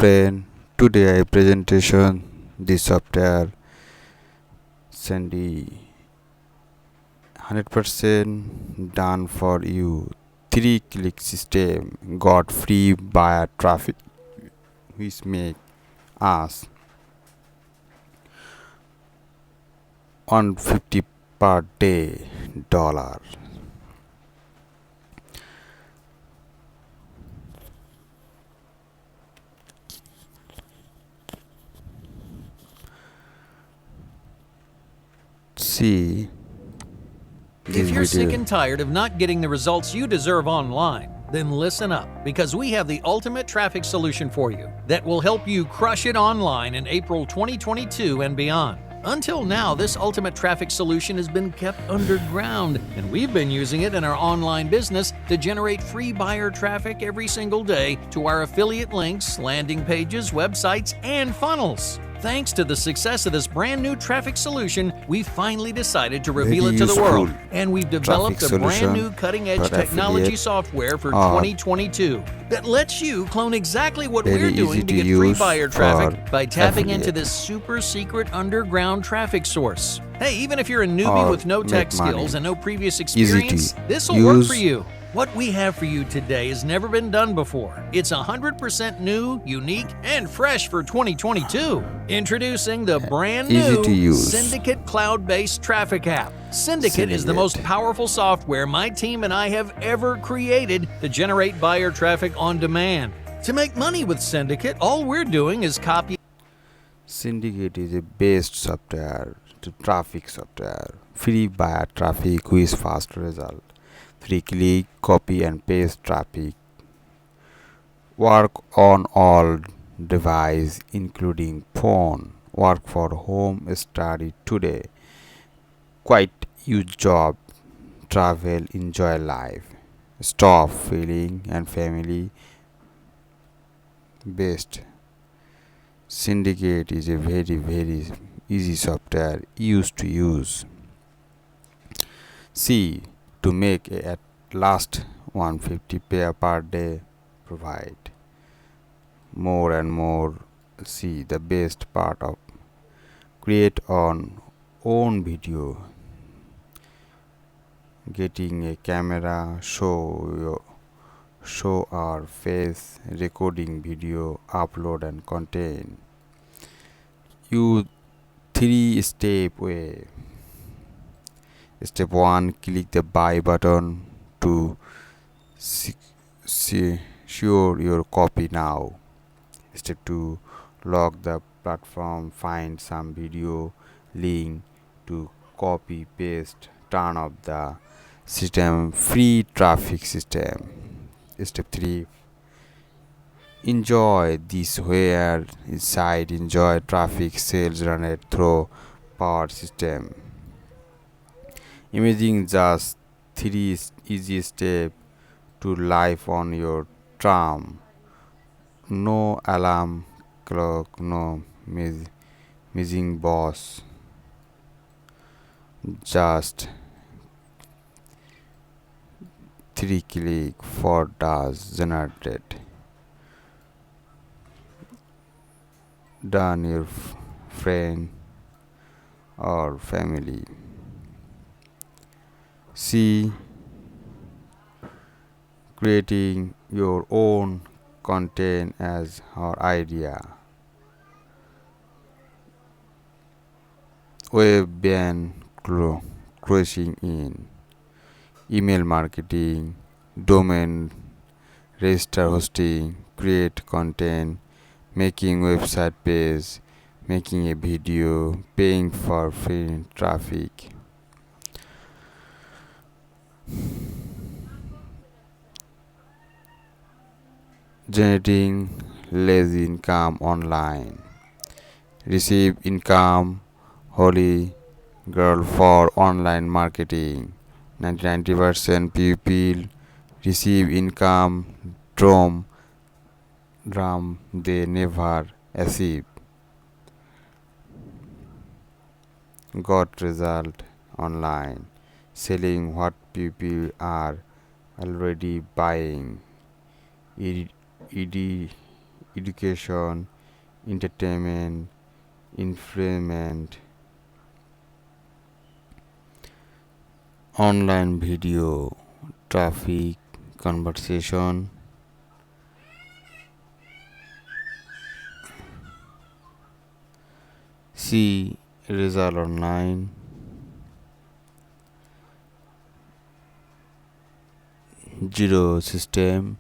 friend, today I presentation the software Sandy 100% done for you. 3-click system got free buyer traffic which make us 150 per day dollar. See If this you're sick video. and tired of not getting the results you deserve online, then listen up, because we have the ultimate traffic solution for you that will help you crush it online in April 2022 and beyond. Until now, this ultimate traffic solution has been kept underground, and we've been using it in our online business to generate free buyer traffic every single day to our affiliate links, landing pages, websites, and funnels. Thanks to the success of this brand new traffic solution, we finally decided to reveal Very it to the world. useful And we've developed a traffic brand new solution cutting-edge for technology affiliate software for or 2022 that lets you clone exactly what very we're easy doing to to get free use buyer traffic for by tapping into affiliate. this super secret underground traffic source. Hey, even if you're a newbie Or with no tech make money. skills and no previous Easy to experience, this will work for use. you. What we have for you today has never been done before. It's 100% new, unique, and fresh for 2022. Introducing the brand Easy to new use. Syndicate cloud-based traffic app. Syndicate is the Syndicate. most powerful software my team and I have ever created to generate buyer traffic on demand. To make money with Syndicate, all we're doing is copy Syndicate is a best software to traffic software. Free buyer traffic with fast result. 3-click copy and paste traffic. Work on all device including phone. Work for home study today. Quit your job. Travel, enjoy life. Stop feeling and family best. Syndicate is a very easy software used to use. See to make a at last 150 pair per day provide more and more. See the best part of create on own video, getting a camera, show our face, recording video, upload and content. You 3-step way. Step 1, click the buy button to secure your copy now. Step 2, log the platform, find some video link to copy paste, turn off the system free traffic system. Step 3, enjoy this where inside enjoy traffic sales run it through power system. Imagine just 3 easy steps to life on your tram. No alarm clock, no missing boss. Just 3-click for does generated. Done your friend or family. See creating your own content as our idea. Web ban crushing in email marketing, domain register hosting, create content, making website page, making a video, paying for free traffic. Generating lazy income online. Receive income, holy girl for online marketing. 90% people receive income drum they never achieve. Got result online. Selling what people are already buying. education, entertainment, information, online video, traffic, conversation. See result online. Zero system.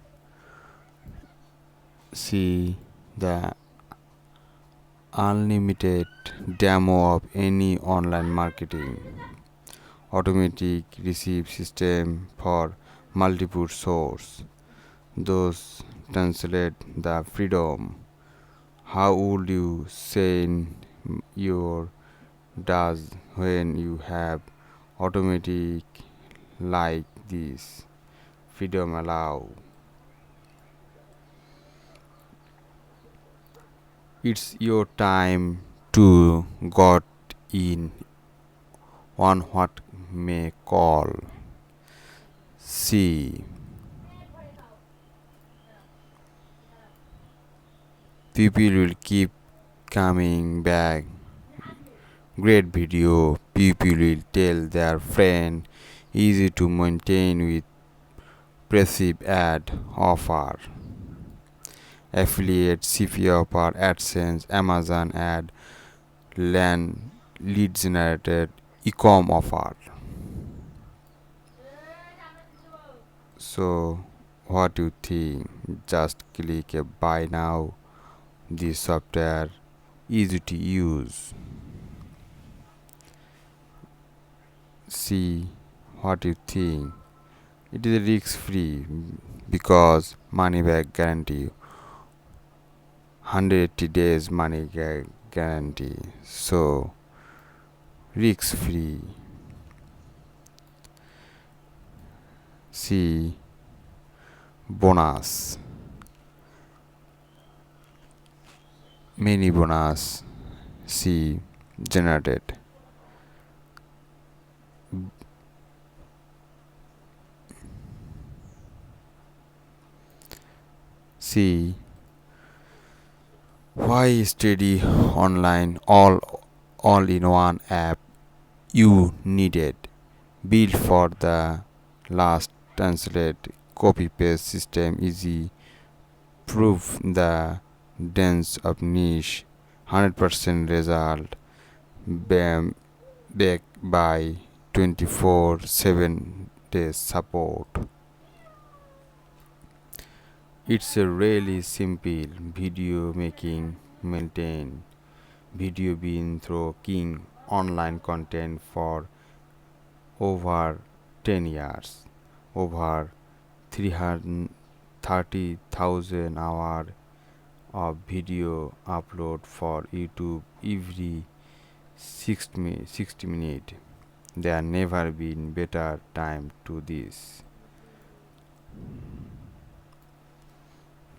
See the unlimited demo of any online marketing. Automatic receive system for multiple source. Those translate the freedom. How would you say your does when you have automatic like this? Freedom allow. It's your time to got in on what may call. See, people will keep coming back. Great video. People will tell their friend. Easy to maintain with passive ad offer. Affiliate, CP offer, AdSense, Amazon ad, land, lead generated, e-com offer. So, what do you think? Just click a buy now. This software easy to use. See what you think. It is risk free because money back guarantee. 180 days money guarantee. So risk free. See bonus. Many bonus. See generated. See why study online all in one app you needed built for the last translate copy paste system easy prove the dense of niche 100% result backed by 24/7 days support. It's a really simple video making maintain video being through king online content for over 10 years, over 330,000 hours of video upload for YouTube every 60 minutes. There never been better time to this.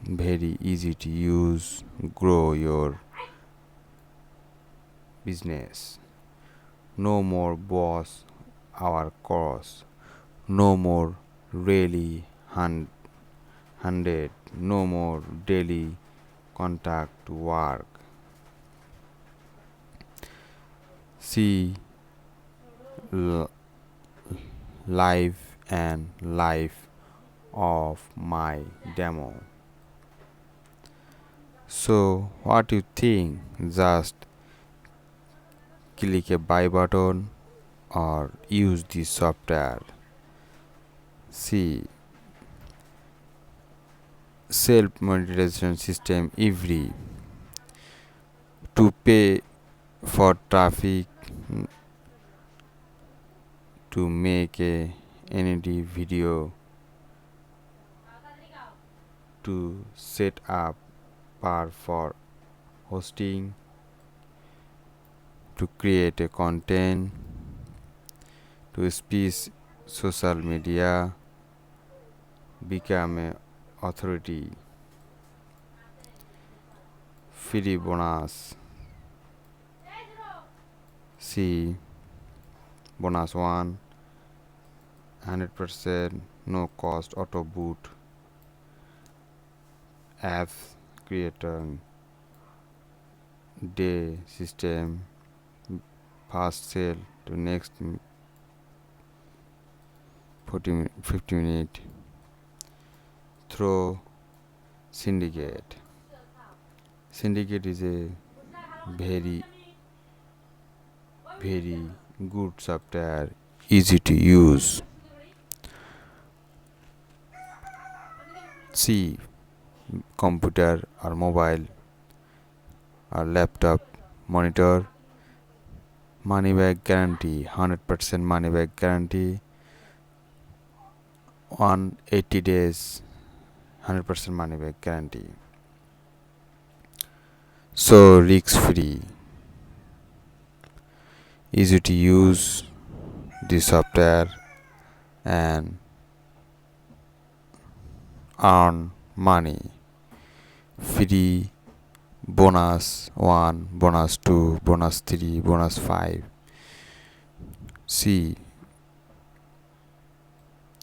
Very easy to use, grow your business. No more boss our course. No more really hundred. No more daily contact work. See live and life of my demo. So what you think? Just click a buy button or use this software. See self monetization system every to pay for traffic to make a ND video to set up par for hosting to create a content to speak social media become a authority free bonus. See bonus 100% no cost auto boot apps create a day system, fast sale to next 50 minute through syndicate. Syndicate is a very good software, easy to use. See, computer or mobile or laptop monitor, money back guarantee, 100% money back guarantee on 80 days, 100% money back guarantee. So risk free, easy to use the software and earn money. Free bonus 1, bonus 2, bonus 3, bonus 5. See,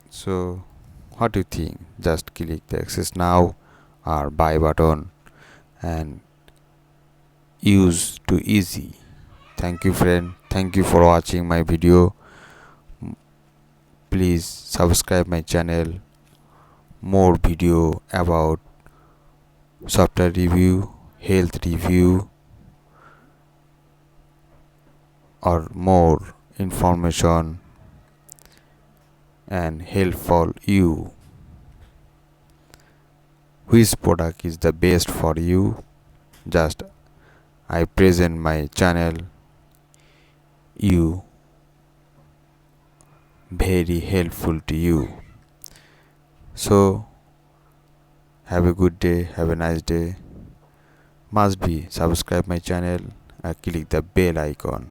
so what do you think? Just click the access now or buy button and use to easy. Thank you friend, thank you for watching my video. Please subscribe my channel. More video about software review, health review, or more information and help for you. Which product is the best for you? Just I present my channel. You very helpful to you. So have a good day, have a nice day. Must be subscribe my channel and click the bell icon.